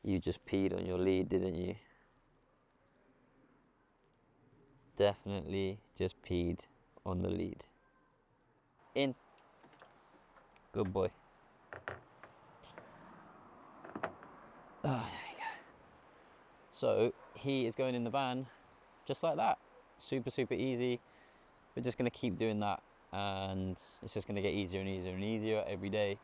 You just peed on your lead, didn't you? Definitely just peed on the lead. In. Good boy. Oh, there you go. So he is going in the van just like that. Super, super easy. We're just going to keep doing that, and it's just going to get easier and easier and easier every day.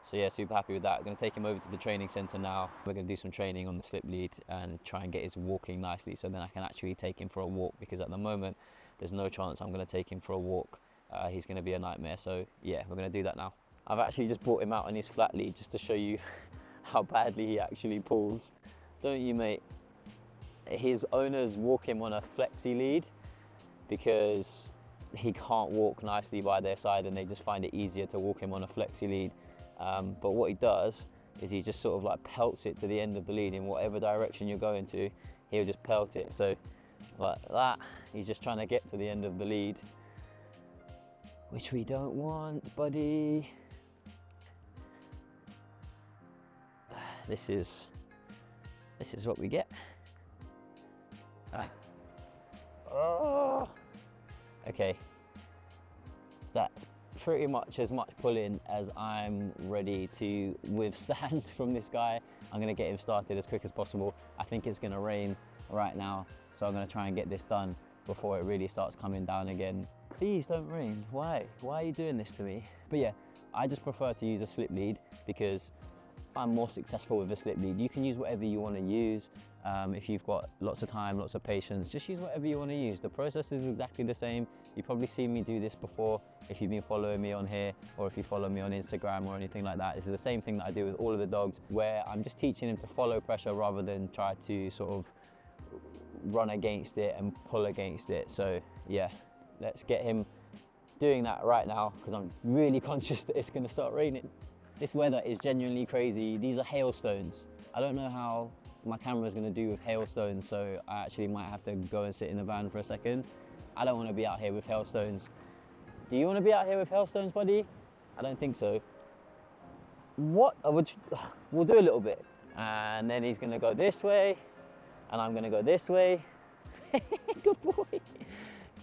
So yeah, super happy with that. I'm going to take him over to the training center now. We're going to do some training on the slip lead and try and get his walking nicely, so then I can actually take him for a walk, because at the moment there's no chance I'm going to take him for a walk. He's going to be a nightmare. So yeah, we're going to do that now. I've actually just brought him out on his flat lead just to show you how badly he actually pulls. Don't you, mate? His owners walk him on a flexi lead because he can't walk nicely by their side, and they just find it easier to walk him on a flexi lead. But what he does is he just sort of like pelts it to the end of the lead in whatever direction you're going to. He'll just pelt it. So like that, he's just trying to get to the end of the lead, which we don't want, buddy. This is what we get. Oh. Okay, that's pretty much as much pulling as I'm ready to withstand from this guy. I'm gonna get him started as quick as possible. I think it's gonna rain right now, so I'm gonna try and get this done before it really starts coming down again. Please don't rain. Why are you doing this to me? But yeah, I just prefer to use a slip lead because I'm more successful with a slip lead. You can use whatever you want to use. If you've got lots of time, lots of patience, just use whatever you want to use. The process is exactly the same. You've probably seen me do this before if you've been following me on here, or if you follow me on Instagram or anything like that. This is the same thing that I do with all of the dogs, where I'm just teaching them to follow pressure rather than try to sort of run against it and pull against it. So yeah, let's get him doing that right now, because I'm really conscious that it's going to start raining. This weather is genuinely crazy. These are hailstones. I don't know how my camera is going to do with hailstones, so I actually might have to go and sit in the van for a second. I don't want to be out here with hailstones. Do you want to be out here with hailstones, buddy? I don't think so. What? We'll do a little bit. And then he's going to go this way, and I'm going to go this way. Good boy.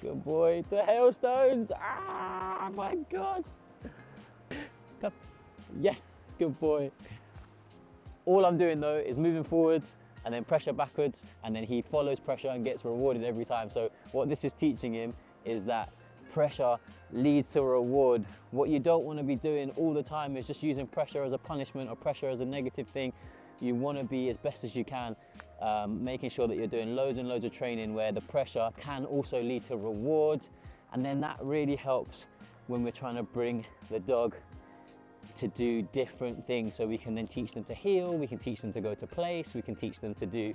Good boy. The hailstones. Ah, my God. Come. Yes, good boy. All I'm doing though is moving forwards and then pressure backwards, and then he follows pressure and gets rewarded every time. So what this is teaching him is that pressure leads to a reward. What you don't want to be doing all the time is just using pressure as a punishment or pressure as a negative thing. You want to be as best as you can, making sure that you're doing loads and loads of training where the pressure can also lead to reward. And then that really helps when we're trying to bring the dog to do different things. So we can then teach them to heel, we can teach them to go to place, we can teach them to do,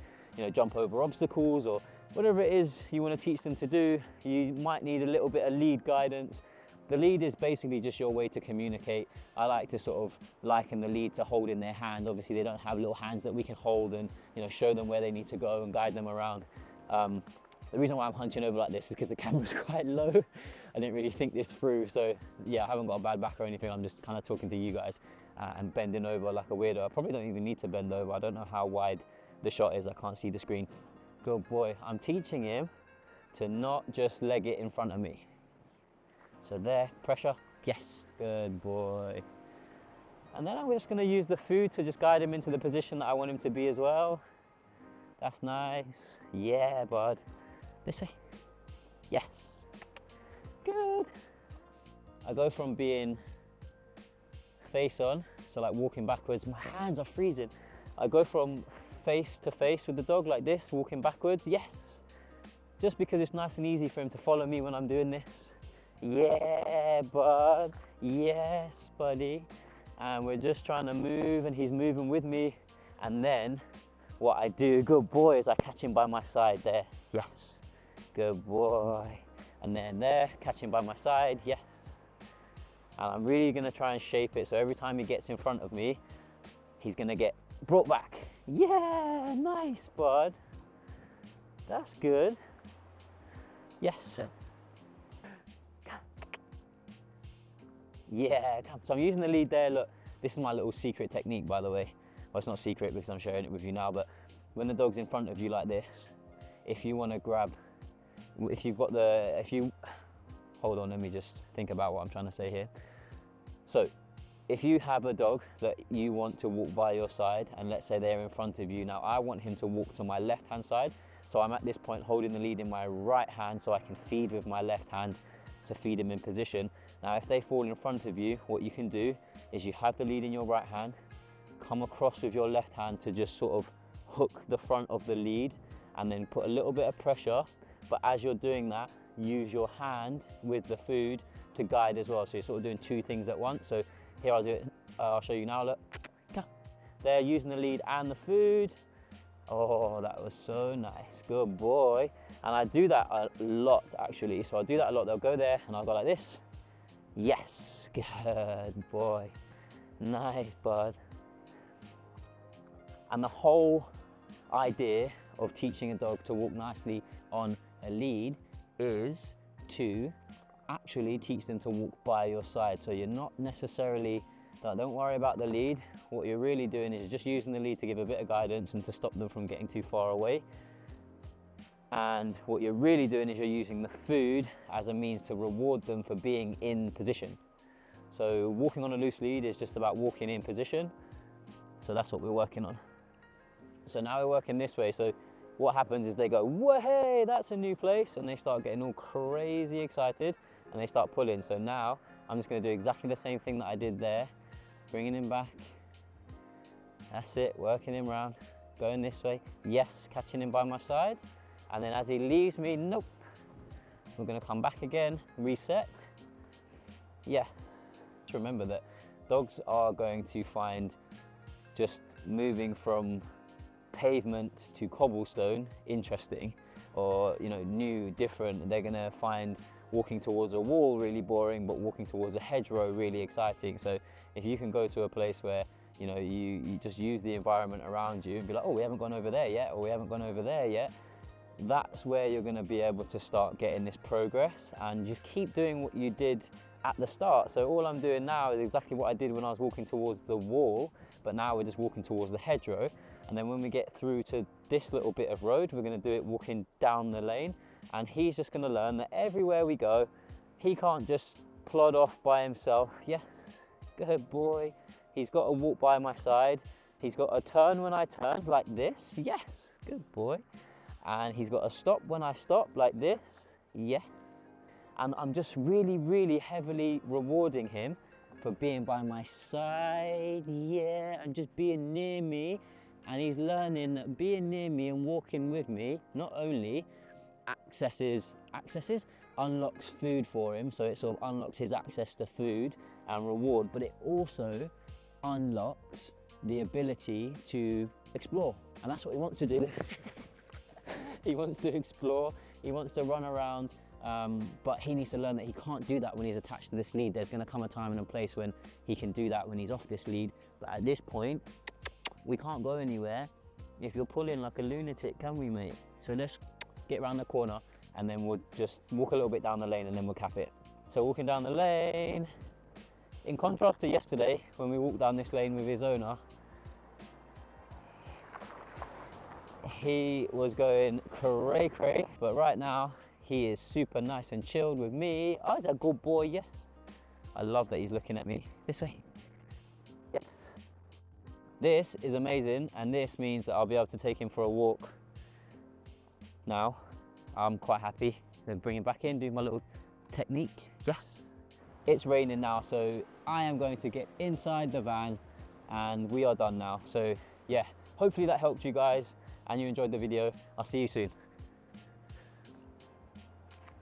jump over obstacles, or whatever it is you want to teach them to do. You might need a little bit of lead guidance. The lead is basically just your way to communicate. I like to sort of liken the lead to holding their hand. Obviously they don't have little hands that we can hold and show them where they need to go and guide them around. The reason why I'm hunching over like this is because the camera's quite low. I didn't really think this through, so yeah, I haven't got a bad back or anything. I'm just kind of talking to you guys and bending over like a weirdo. I probably don't even need to bend over. I don't know how wide the shot is. I can't see the screen. Good boy. I'm teaching him to not just leg it in front of me. So there, pressure. Yes, good boy. And then I'm just going to use the food to just guide him into the position that I want him to be as well. That's nice. Yeah, bud. This way. Yes. Good. I go from being face on, so like walking backwards, my hands are freezing. I go from face to face with the dog like this, walking backwards. Yes. Just because it's nice and easy for him to follow me when I'm doing this. Yeah, bud. Yes, buddy. And we're just trying to move, and he's moving with me. And then what I do, good boy, is I catch him by my side there. Yes. Good boy. And then there, catch him by my side. Yes. And I'm really going to try and shape it so every time he gets in front of me, he's going to get brought back. Yeah, nice, bud. That's good. Yes. Come. Yeah, come. So I'm using the lead there. Look, this is my little secret technique, by the way. well, it's not secret because I'm sharing it with you now, but when the dog's in front of you like this, if you want to grab, hold on, let me just think about what I'm trying to say here. So if you have a dog that you want to walk by your side, and let's say they're in front of you, now I want him to walk to my left hand side. So I'm at this point holding the lead in my right hand so I can feed with my left hand to feed him in position. Now if they fall in front of you, what you can do is you have the lead in your right hand, come across with your left hand to just sort of hook the front of the lead and then put a little bit of pressure. But as you're doing that, use your hand with the food to guide as well. So you're sort of doing two things at once. So here I'll do it, I'll show you now, look. They're using the lead and the food. Oh, that was so nice, good boy. And I do that a lot actually. So I do that a lot, they'll go there and I'll go like this. Yes, good boy, nice bud. And the whole idea of teaching a dog to walk nicely on a lead is to actually teach them to walk by your side. So you're not necessarily, don't worry about the lead. What you're really doing is just using the lead to give a bit of guidance and to stop them from getting too far away. And what you're really doing is you're using the food as a means to reward them for being in position. So walking on a loose lead is just about walking in position. So that's what we're working on. So now we're working this way. So what happens is they go, whoa, hey, that's a new place. And they start getting all crazy excited and they start pulling. So now I'm just gonna do exactly the same thing that I did there. Bringing him back. That's it, working him round. Going this way, yes, catching him by my side. And then as he leaves me, nope. We're gonna come back again, reset. Yeah, just remember that dogs are going to find just moving from pavement to cobblestone interesting, or new, different. They're gonna find walking towards a wall really boring, but walking towards a hedgerow really exciting. So if you can go to a place where you just use the environment around you and be like, oh, we haven't gone over there yet, or we haven't gone over there yet, that's where you're going to be able to start getting this progress. And just keep doing what you did at the start. So all I'm doing now is exactly what I did when I was walking towards the wall, but now we're just walking towards the hedgerow. And then when we get through to this little bit of road, we're going to do it walking down the lane. And he's just going to learn that everywhere we go, he can't just plod off by himself. Yes, good boy. He's got to walk by my side. He's got to turn when I turn, like this. Yes, good boy. And he's got to stop when I stop, like this. Yes. And I'm just really, really heavily rewarding him for being by my side. Yeah, and just being near me. And he's learning that being near me and walking with me not only unlocks food for him, so it sort of unlocks his access to food and reward, but it also unlocks the ability to explore. And that's what he wants to do. He wants to explore, he wants to run around, but he needs to learn that he can't do that when he's attached to this lead. There's going to come a time and a place when he can do that when he's off this lead, but at this point we can't go anywhere if you're pulling like a lunatic, can we, mate? So let's get around the corner and then we'll just walk a little bit down the lane and then we'll cap it. So walking down the lane, in contrast to yesterday when we walked down this lane with his owner, he was going cray cray, but right now he is super nice and chilled with me. Oh, he's a good boy, yes. I love that he's looking at me. This way. Yes. This is amazing, and this means that I'll be able to take him for a walk. Now, I'm quite happy. Then bring him back in, do my little technique. Yes. It's raining now, so I am going to get inside the van and we are done now. So yeah, hopefully that helped you guys and you enjoyed the video. I'll see you soon.